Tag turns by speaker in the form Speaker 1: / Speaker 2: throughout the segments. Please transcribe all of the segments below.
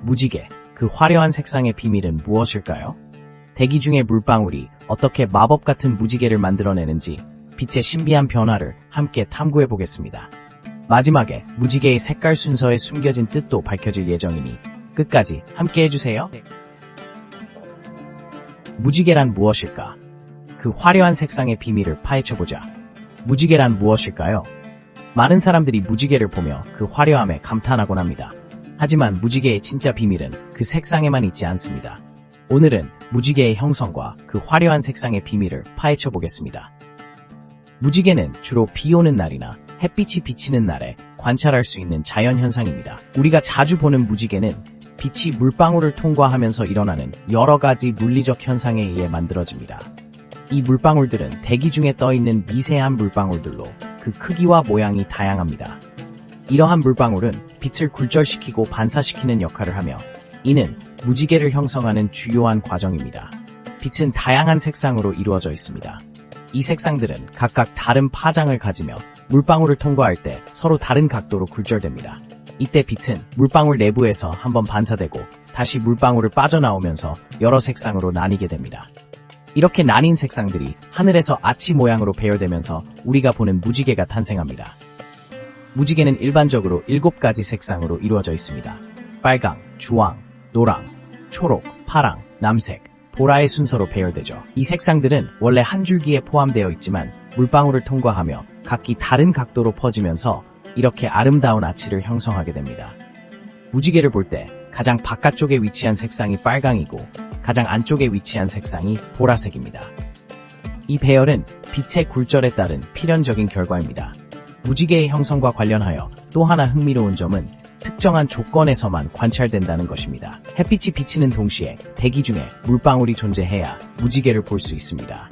Speaker 1: 무지개, 그 화려한 색상의 비밀은 무엇일까요? 대기 중의 물방울이 어떻게 마법 같은 무지개를 만들어내는지 빛의 신비한 변화를 함께 탐구해 보겠습니다. 마지막에 무지개의 색깔 순서에 숨겨진 뜻도 밝혀질 예정이니 끝까지 함께 해주세요. 무지개란 무엇일까? 그 화려한 색상의 비밀을 파헤쳐보자. 무지개란 무엇일까요? 많은 사람들이 무지개를 보며 그 화려함에 감탄하곤 합니다. 하지만 무지개의 진짜 비밀은 그 색상에만 있지 않습니다. 오늘은 무지개의 형성과 그 화려한 색상의 비밀을 파헤쳐 보겠습니다. 무지개는 주로 비 오는 날이나 햇빛이 비치는 날에 관찰할 수 있는 자연현상입니다. 우리가 자주 보는 무지개는 빛이 물방울을 통과하면서 일어나는 여러 가지 물리적 현상에 의해 만들어집니다. 이 물방울들은 대기 중에 떠있는 미세한 물방울들로 그 크기와 모양이 다양합니다. 이러한 물방울은 빛을 굴절시키고 반사시키는 역할을 하며 이는 무지개를 형성하는 주요한 과정입니다. 빛은 다양한 색상으로 이루어져 있습니다. 이 색상들은 각각 다른 파장을 가지며 물방울을 통과할 때 서로 다른 각도로 굴절됩니다. 이때 빛은 물방울 내부에서 한번 반사되고 다시 물방울을 빠져나오면서 여러 색상으로 나뉘게 됩니다. 이렇게 나뉜 색상들이 하늘에서 아치 모양으로 배열되면서 우리가 보는 무지개가 탄생합니다. 무지개는 일반적으로 7가지 색상으로 이루어져 있습니다. 빨강, 주황, 노랑, 초록, 파랑, 남색, 보라의 순서로 배열되죠. 이 색상들은 원래 한 줄기에 포함되어 있지만 물방울을 통과하며 각기 다른 각도로 퍼지면서 이렇게 아름다운 아치를 형성하게 됩니다. 무지개를 볼 때 가장 바깥쪽에 위치한 색상이 빨강이고 가장 안쪽에 위치한 색상이 보라색입니다. 이 배열은 빛의 굴절에 따른 필연적인 결과입니다. 무지개의 형성과 관련하여 또 하나 흥미로운 점은 특정한 조건에서만 관찰된다는 것입니다. 햇빛이 비치는 동시에 대기 중에 물방울이 존재해야 무지개를 볼 수 있습니다.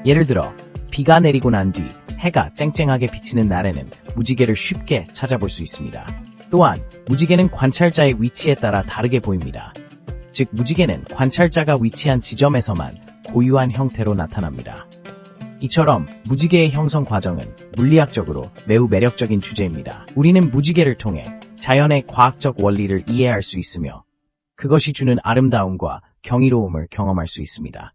Speaker 1: 예를 들어 비가 내리고 난 뒤 해가 쨍쨍하게 비치는 날에는 무지개를 쉽게 찾아볼 수 있습니다. 또한 무지개는 관찰자의 위치에 따라 다르게 보입니다. 즉 무지개는 관찰자가 위치한 지점에서만 고유한 형태로 나타납니다. 이처럼 무지개의 형성 과정은 물리학적으로 매우 매력적인 주제입니다. 우리는 무지개를 통해 자연의 과학적 원리를 이해할 수 있으며 그것이 주는 아름다움과 경이로움을 경험할 수 있습니다.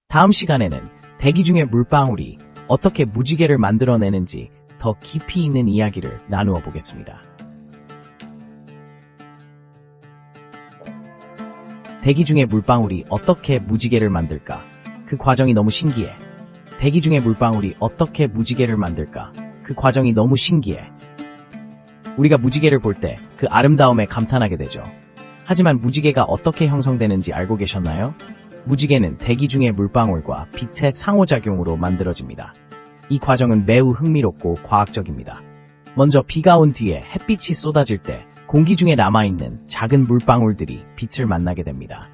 Speaker 1: 다음 시간에는 대기 중의 물방울이 어떻게 무지개를 만들어내는지 더 깊이 있는 이야기를 나누어 보겠습니다. 대기 중의 물방울이 어떻게 무지개를 만들까? 그 과정이 너무 신기해. 대기 중의 물방울이 어떻게 무지개를 만들까? 그 과정이 너무 신기해. 우리가 무지개를 볼 때 그 아름다움에 감탄하게 되죠. 하지만 무지개가 어떻게 형성되는지 알고 계셨나요? 무지개는 대기 중의 물방울과 빛의 상호작용으로 만들어집니다. 이 과정은 매우 흥미롭고 과학적입니다. 먼저 비가 온 뒤에 햇빛이 쏟아질 때 공기 중에 남아있는 작은 물방울들이 빛을 만나게 됩니다.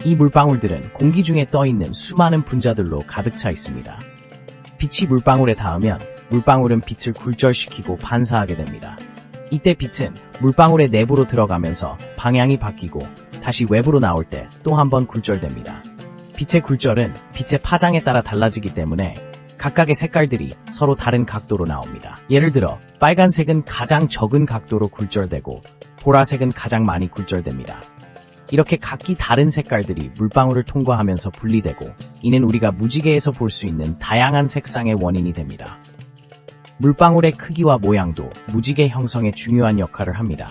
Speaker 1: 이 물방울들은 공기 중에 떠있는 수많은 분자들로 가득 차 있습니다. 빛이 물방울에 닿으면 물방울은 빛을 굴절시키고 반사하게 됩니다. 이때 빛은 물방울의 내부로 들어가면서 방향이 바뀌고 다시 외부로 나올 때 또 한 번 굴절됩니다. 빛의 굴절은 빛의 파장에 따라 달라지기 때문에 각각의 색깔들이 서로 다른 각도로 나옵니다. 예를 들어 빨간색은 가장 적은 각도로 굴절되고 보라색은 가장 많이 굴절됩니다. 이렇게 각기 다른 색깔들이 물방울을 통과하면서 분리되고 이는 우리가 무지개에서 볼 수 있는 다양한 색상의 원인이 됩니다. 물방울의 크기와 모양도 무지개 형성에 중요한 역할을 합니다.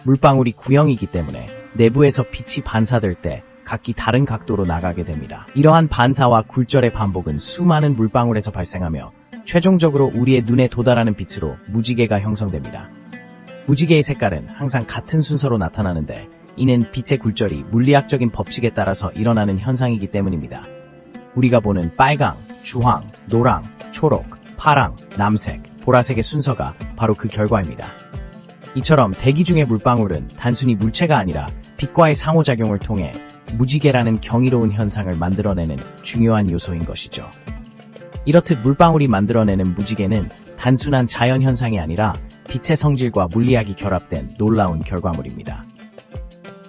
Speaker 1: 물방울이 구형이기 때문에 내부에서 빛이 반사될 때 각기 다른 각도로 나가게 됩니다. 이러한 반사와 굴절의 반복은 수많은 물방울에서 발생하며 최종적으로 우리의 눈에 도달하는 빛으로 무지개가 형성됩니다. 무지개의 색깔은 항상 같은 순서로 나타나는데 이는 빛의 굴절이 물리학적인 법칙에 따라서 일어나는 현상이기 때문입니다. 우리가 보는 빨강, 주황, 노랑, 초록, 파랑, 남색, 보라색의 순서가 바로 그 결과입니다. 이처럼 대기 중의 물방울은 단순히 물체가 아니라 빛과의 상호작용을 통해 무지개라는 경이로운 현상을 만들어내는 중요한 요소인 것이죠. 이렇듯 물방울이 만들어내는 무지개는 단순한 자연현상이 아니라 빛의 성질과 물리학이 결합된 놀라운 결과물입니다.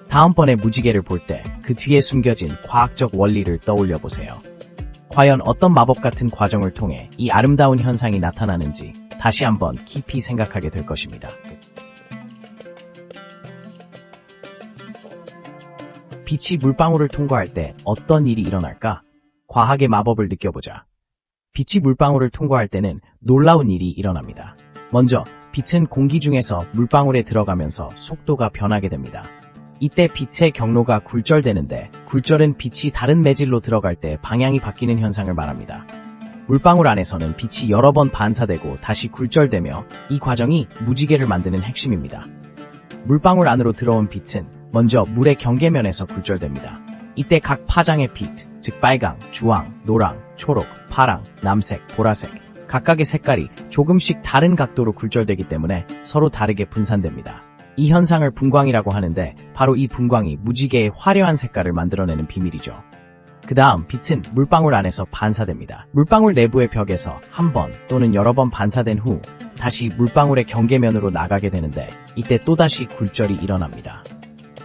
Speaker 1: 다음번에 무지개를 볼 때 그 뒤에 숨겨진 과학적 원리를 떠올려 보세요. 과연 어떤 마법 같은 과정을 통해 이 아름다운 현상이 나타나는지 다시 한번 깊이 생각하게 될 것입니다. 빛이 물방울을 통과할 때 어떤 일이 일어날까? 과학의 마법을 느껴보자. 빛이 물방울을 통과할 때는 놀라운 일이 일어납니다. 먼저 빛은 공기 중에서 물방울에 들어가면서 속도가 변하게 됩니다. 이때 빛의 경로가 굴절되는데, 굴절은 빛이 다른 매질로 들어갈 때 방향이 바뀌는 현상을 말합니다. 물방울 안에서는 빛이 여러 번 반사되고 다시 굴절되며, 이 과정이 무지개를 만드는 핵심입니다. 물방울 안으로 들어온 빛은 먼저 물의 경계면에서 굴절됩니다. 이때 각 파장의 빛, 즉 빨강, 주황, 노랑, 초록, 파랑, 남색, 보라색, 각각의 색깔이 조금씩 다른 각도로 굴절되기 때문에 서로 다르게 분산됩니다. 이 현상을 분광이라고 하는데, 바로 이 분광이 무지개의 화려한 색깔을 만들어내는 비밀이죠. 그 다음 빛은 물방울 안에서 반사됩니다. 물방울 내부의 벽에서 한 번 또는 여러 번 반사된 후 다시 물방울의 경계면으로 나가게 되는데, 이때 또다시 굴절이 일어납니다.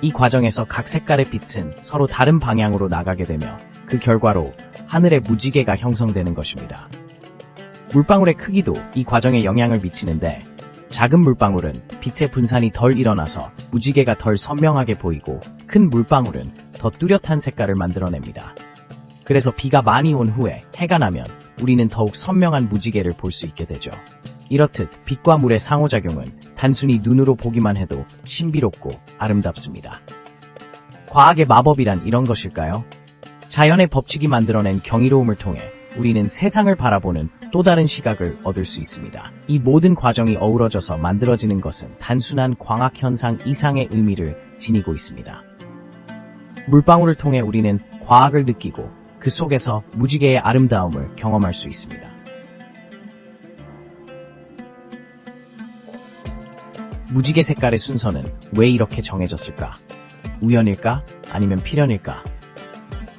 Speaker 1: 이 과정에서 각 색깔의 빛은 서로 다른 방향으로 나가게 되며, 그 결과로 하늘의 무지개가 형성되는 것입니다. 물방울의 크기도 이 과정에 영향을 미치는데, 작은 물방울은 빛의 분산이 덜 일어나서 무지개가 덜 선명하게 보이고, 큰 물방울은 더 뚜렷한 색깔을 만들어냅니다. 그래서 비가 많이 온 후에 해가 나면 우리는 더욱 선명한 무지개를 볼 수 있게 되죠. 이렇듯 빛과 물의 상호작용은 단순히 눈으로 보기만 해도 신비롭고 아름답습니다. 과학의 마법이란 이런 것일까요? 자연의 법칙이 만들어낸 경이로움을 통해 우리는 세상을 바라보는 또 다른 시각을 얻을 수 있습니다. 이 모든 과정이 어우러져서 만들어지는 것은 단순한 광학현상 이상의 의미를 지니고 있습니다. 물방울을 통해 우리는 과학을 느끼고 그 속에서 무지개의 아름다움을 경험할 수 있습니다. 무지개 색깔의 순서는 왜 이렇게 정해졌을까? 우연일까? 아니면 필연일까?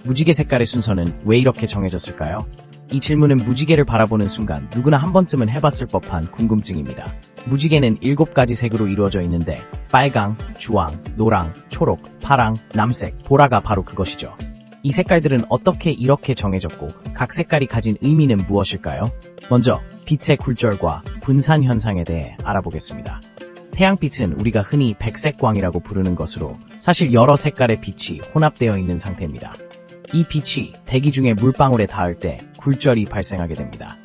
Speaker 1: 무지개 색깔의 순서는 왜 이렇게 정해졌을까요? 이 질문은 무지개를 바라보는 순간 누구나 한 번쯤은 해봤을 법한 궁금증입니다. 무지개는 7가지 색으로 이루어져 있는데, 빨강, 주황, 노랑, 초록, 파랑, 남색, 보라가 바로 그것이죠. 이 색깔들은 어떻게 이렇게 정해졌고 각 색깔이 가진 의미는 무엇일까요? 먼저 빛의 굴절과 분산 현상에 대해 알아보겠습니다. 태양빛은 우리가 흔히 백색광이라고 부르는 것으로 사실 여러 색깔의 빛이 혼합되어 있는 상태입니다. 이 빛이 대기 중에 물방울에 닿을 때 굴절이 발생하게 됩니다.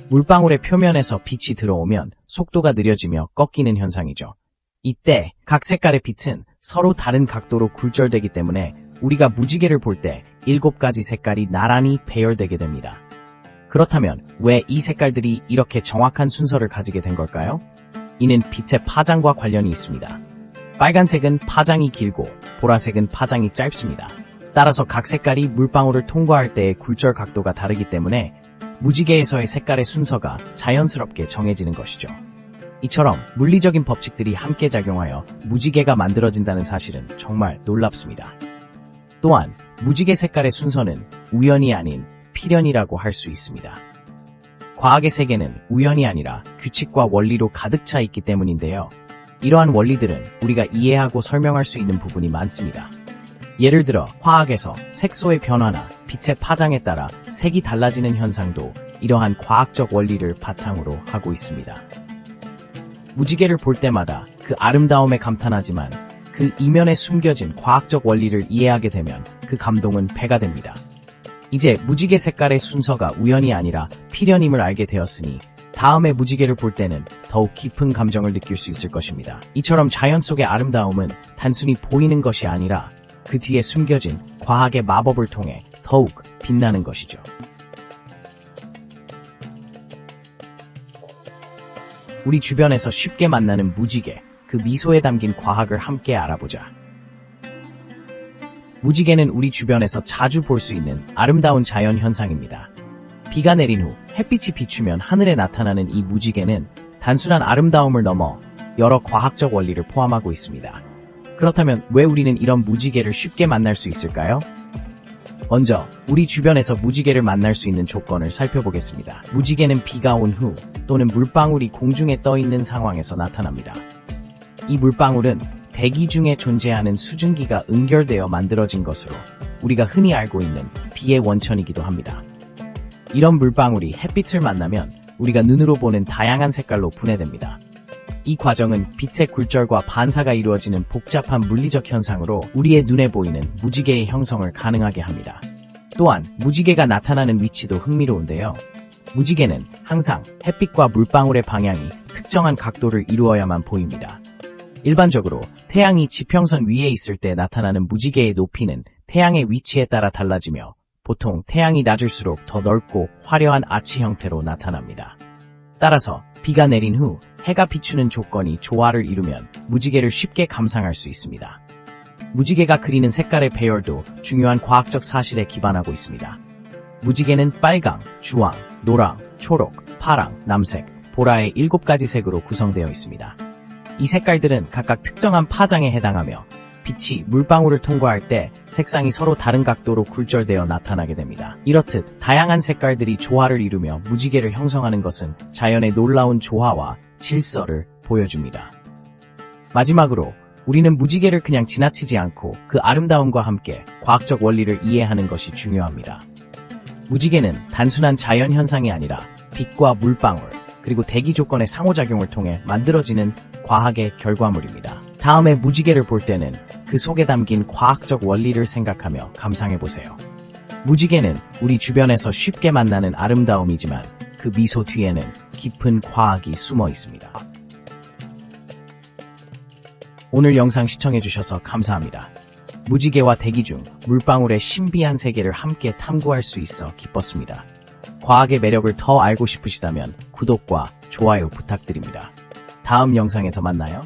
Speaker 1: 물방울의 표면에서 빛이 들어오면 속도가 느려지며 꺾이는 현상이죠. 이때 각 색깔의 빛은 서로 다른 각도로 굴절되기 때문에 우리가 무지개를 볼 때 7가지 색깔이 나란히 배열되게 됩니다. 그렇다면 왜 이 색깔들이 이렇게 정확한 순서를 가지게 된 걸까요? 이는 빛의 파장과 관련이 있습니다. 빨간색은 파장이 길고 보라색은 파장이 짧습니다. 따라서 각 색깔이 물방울을 통과할 때의 굴절 각도가 다르기 때문에 무지개에서의 색깔의 순서가 자연스럽게 정해지는 것이죠. 이처럼 물리적인 법칙들이 함께 작용하여 무지개가 만들어진다는 사실은 정말 놀랍습니다. 또한 무지개 색깔의 순서는 우연이 아닌 필연이라고 할 수 있습니다. 과학의 세계는 우연이 아니라 규칙과 원리로 가득 차 있기 때문인데요. 이러한 원리들은 우리가 이해하고 설명할 수 있는 부분이 많습니다. 예를 들어 화학에서 색소의 변화나 빛의 파장에 따라 색이 달라지는 현상도 이러한 과학적 원리를 바탕으로 하고 있습니다. 무지개를 볼 때마다 그 아름다움에 감탄하지만 그 이면에 숨겨진 과학적 원리를 이해하게 되면 그 감동은 배가 됩니다. 이제 무지개 색깔의 순서가 우연이 아니라 필연임을 알게 되었으니 다음에 무지개를 볼 때는 더욱 깊은 감정을 느낄 수 있을 것입니다. 이처럼 자연 속의 아름다움은 단순히 보이는 것이 아니라 그 뒤에 숨겨진 과학의 마법을 통해 더욱 빛나는 것이죠. 우리 주변에서 쉽게 만나는 무지개, 그 미소에 담긴 과학을 함께 알아보자. 무지개는 우리 주변에서 자주 볼 수 있는 아름다운 자연 현상입니다. 비가 내린 후 햇빛이 비추면 하늘에 나타나는 이 무지개는 단순한 아름다움을 넘어 여러 과학적 원리를 포함하고 있습니다. 그렇다면 왜 우리는 이런 무지개를 쉽게 만날 수 있을까요? 먼저 우리 주변에서 무지개를 만날 수 있는 조건을 살펴보겠습니다. 무지개는 비가 온 후 또는 물방울이 공중에 떠 있는 상황에서 나타납니다. 이 물방울은 대기 중에 존재하는 수증기가 응결되어 만들어진 것으로 우리가 흔히 알고 있는 비의 원천이기도 합니다. 이런 물방울이 햇빛을 만나면 우리가 눈으로 보는 다양한 색깔로 분해됩니다. 이 과정은 빛의 굴절과 반사가 이루어지는 복잡한 물리적 현상으로 우리의 눈에 보이는 무지개의 형성을 가능하게 합니다. 또한 무지개가 나타나는 위치도 흥미로운데요. 무지개는 항상 햇빛과 물방울의 방향이 특정한 각도를 이루어야만 보입니다. 일반적으로 태양이 지평선 위에 있을 때 나타나는 무지개의 높이는 태양의 위치에 따라 달라지며 보통 태양이 낮을수록 더 넓고 화려한 아치 형태로 나타납니다. 따라서 비가 내린 후 해가 비추는 조건이 조화를 이루면 무지개를 쉽게 감상할 수 있습니다. 무지개가 그리는 색깔의 배열도 중요한 과학적 사실에 기반하고 있습니다. 무지개는 빨강, 주황, 노랑, 초록, 파랑, 남색, 보라의 7가지 색으로 구성되어 있습니다. 이 색깔들은 각각 특정한 파장에 해당하며 빛이 물방울을 통과할 때 색상이 서로 다른 각도로 굴절되어 나타나게 됩니다. 이렇듯 다양한 색깔들이 조화를 이루며 무지개를 형성하는 것은 자연의 놀라운 조화와 질서를 보여줍니다. 마지막으로 우리는 무지개를 그냥 지나치지 않고 그 아름다움과 함께 과학적 원리를 이해하는 것이 중요합니다. 무지개는 단순한 자연 현상이 아니라 빛과 물방울, 그리고 대기 조건의 상호작용을 통해 만들어지는 과학의 결과물입니다. 다음에 무지개를 볼 때는 그 속에 담긴 과학적 원리를 생각하며 감상해보세요. 무지개는 우리 주변에서 쉽게 만나는 아름다움이지만 그 미소 뒤에는 깊은 과학이 숨어 있습니다. 오늘 영상 시청해주셔서 감사합니다. 무지개와 대기 중 물방울의 신비한 세계를 함께 탐구할 수 있어 기뻤습니다. 과학의 매력을 더 알고 싶으시다면 구독과 좋아요 부탁드립니다. 다음 영상에서 만나요.